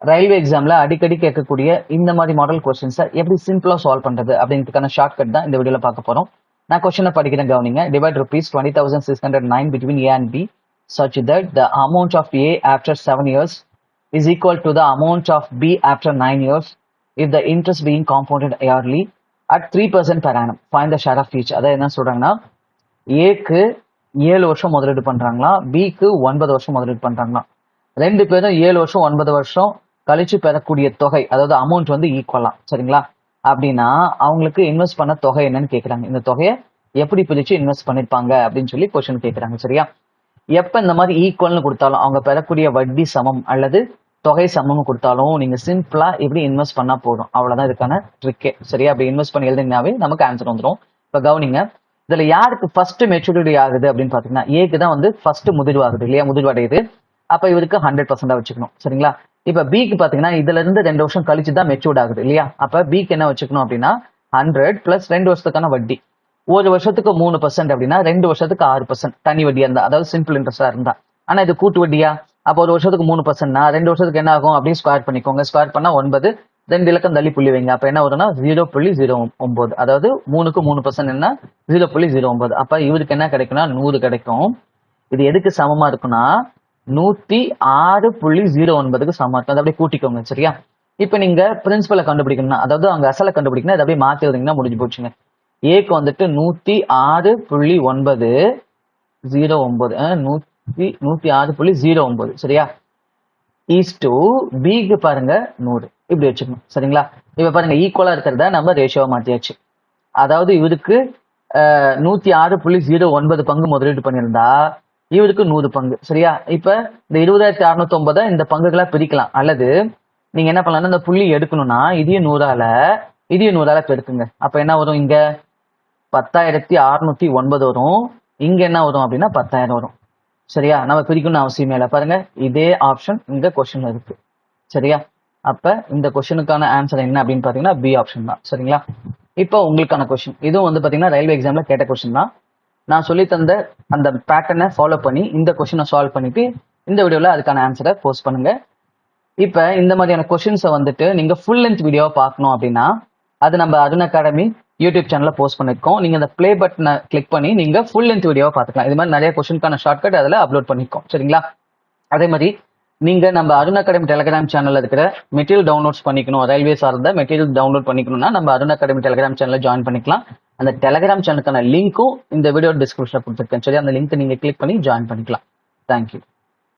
Railway எக்ஸாம்ல அடிக்கடி கேட்கக்கூடிய இந்த மாதிரி மாடல் கொஸ்டின்ஸை எப்படி சிம்பிளா சால்வ் பண்றது அப்படின்றதுக்கான ஷார்ட்கட் தான் இந்த வீடியோல பார்க்க போறோம். நான் கொஸ்டினை படிக்கிறேன் கவனிங்க. Divide rupees 20,609 between A and B such that the amount of A after 7 years is equal to the amount of B after 9 years if the interest being compounded yearly at 3% per annum. Find the share of each. அதாவது என்ன சொல்றாங்கன்னா, ஏக்கு 7 வருஷம் முதலீடு பண்றாங்களா, பிக்கு 9 வருஷம் முதலீடு பண்றாங்களா. ரெண்டு பேரும் 7 வருஷம் 9 வருஷம் கழிச்சு பெறக்கூடிய தொகை, அதாவது அமௌண்ட் வந்து ஈக்குவலாம். சரிங்களா? அப்படின்னா அவங்களுக்கு இன்வெஸ்ட் பண்ண தொகை என்னன்னு கேட்கறாங்க. இந்த தொகையை எப்படி பிரிச்சு இன்வெஸ்ட் பண்ணிருப்பாங்க அப்படின்னு சொல்லி கொஸ்டின் கேட்கறாங்க. சரியா? எப்ப இந்த மாதிரி ஈக்குவல்னு கொடுத்தாலும், அவங்க பெறக்கூடிய வட்டி சமம் அல்லது தொகை சமம் கொடுத்தாலும் நீங்க சிம்பிளா எப்படி இன்வெஸ்ட் பண்ணா போதும். அவ்வளவுதான் இதுக்கான ட்ரிக்கே. சரியா? அப்படி இன்வெஸ்ட் பண்ணி எழுதினாவே நமக்கு ஆன்சர் வந்துடும். இப்ப கவனிங்க, இதுல யாருக்கு ஃபர்ஸ்ட் மெச்சூரிட்டி ஆகுது அப்படின்னு பாத்தீங்கன்னா, ஏக்கு தான் வந்து ஃபர்ஸ்ட் முதிர்வு ஆகுது இல்லையா? முதிர்வு அடையுது. அப்ப இவருக்கு 100% வச்சுக்கணும். சரிங்களா? இப்ப பிக்கு பாத்தீங்கன்னா இதுல இருந்து 2 வருஷம் கழிச்சு தான் மெச்சூர்ட் ஆகுது இல்லையா? அப்ப பிக்கு என்ன வச்சுக்கணும் அப்படின்னா 100 பிளஸ் 2 வருஷத்துக்கான வட்டி. ஒரு வருஷத்துக்கு 3% அப்படின்னா 2 வருஷத்துக்கு 6% தனி வட்டியா இருந்தா, அதாவது சிம்பிள் இன்ட்ரெஸ்டா இருந்தா. ஆனா இது கூட்டு வட்டியா? அப்போ ஒரு வருஷத்துக்கு 3%னா 2 வருஷத்துக்கு என்ன ஆகும் அப்படின்னு ஸ்கொயர் பண்ணிக்கோங்க. ஸ்கொயர் பண்ணா 9, 2 இலக்கம் தள்ளி புள்ளி வைங்க. அப்ப என்ன வரும்னா 0.09. அதாவது 3க்கு 3% என்ன 0.09. அப்ப இவருக்கு என்ன கிடைக்கும்னா 100 கிடைக்கும். இது எதுக்கு சமமா இருக்குன்னா 106.09க்கு சமமா இருக்கும். அதை அப்படியே கூட்டிக்கோங்க. சரியா? இப்ப நீங்க பிரின்சிபலை கண்டுபிடிக்கணும்னா, அதாவது அவங்க அசலை கண்டுபிடிக்கணும், அதை அப்படியே மாத்தி எழுதிங்கன்னா முடிஞ்சு போச்சுங்க. ஏக்கு வந்துட்டு 106.09 சரியா? ஈஸ் டு பிக்கு பாருங்க 100 இப்படி வச்சுக்கணும். சரிங்களா? இப்ப பாருங்க ஈக்குவலா இருக்கிறத நம்ம ரேஷியோவா மாத்தியாச்சு. அதாவது இவருக்கு 106.09 பங்கு முதலீடு பண்ணியிருந்தா இவருக்கு 100 பங்கு. சரியா? இப்ப இந்த 20,609 இந்த பங்குகளா பிரிக்கலாம். அல்லது நீங்க என்ன பண்ணலாம், இந்த புள்ளி எடுக்கணும்னா இதையும் 100ஆல பெருக்குங்க. அப்ப என்ன வரும், இங்க 10,609 வரும், இங்க என்ன வரும் அப்படின்னா 10,000 வரும். சரியா? நம்ம பிரிக்கணும்னு அவசியமே இல்லை. பாருங்க இதே ஆப்ஷன் இந்த கொஸ்டின்ல இருக்கு. சரியா? அப்ப இந்த கொஸ்டினுக்கான ஆன்சர் என்ன அப்படின்னு பாத்தீங்கன்னா பி ஆப்ஷன் தான். சரிங்களா? இப்போ உங்களுக்கான கொஸ்டின் இதுவும் வந்து பாத்தீங்கன்னா ரயில்வே எக்ஸாம்ல கேட்ட கொஸ்டின் தான். நான் சொல்லி தந்த அந்த பேட்டர்னை ஃபாலோ பண்ணி இந்த கொஸ்டினை சால்வ் பண்ணிட்டு இந்த வீடியோல அதுக்கான ஆன்சரை போஸ்ட் பண்ணுங்க. இப்ப இந்த மாதிரியான கொஸ்டின்ஸை வந்துட்டு நீங்க ஃபுல் லென்த் வீடியோவை பார்க்கணும் அப்படின்னா அது நம்ம அருண் அகாடமி யூடியூப் சேனல்ல போஸ்ட் பண்ணிருக்கோம். நீங்க அந்த பிளே பட்டனை கிளிக் பண்ணி நீங்க ஃபுல் லென்த் வீடியோவை பார்த்துக்கலாம். இது மாதிரி நிறைய கொஸ்டினுக்கான ஷார்ட்கட் அதில் அப்லோட் பண்ணிருக்கோம். சரிங்களா? அதே மாதிரி நீங்க நம்ம அருண் அகாடமி டெலிகிராம் சேனல்ல இருக்கிற மெட்டீரியல் டவுன்லோட்ஸ் பண்ணிக்கணும், ரயில்வே சார்ந்த மெட்டீரியல் டவுன்லோட் பண்ணிக்கணும்னா நம்ம அருண் அகாடமி டெலிகிராம் சேனல்ல ஜாயின் பண்ணிக்கலாம். அந்த டெலிகிராம் சேனலுக்கான லிங்க்கும் இந்த வீடியோ டிஸ்கிரிப்ஷன்ல கொடுத்துருக்கேன். சரி, அந்த லிங்க் நீங்க கிளிக் பண்ணி ஜாயின் பண்ணிக்கலாம். தேங்க்யூ.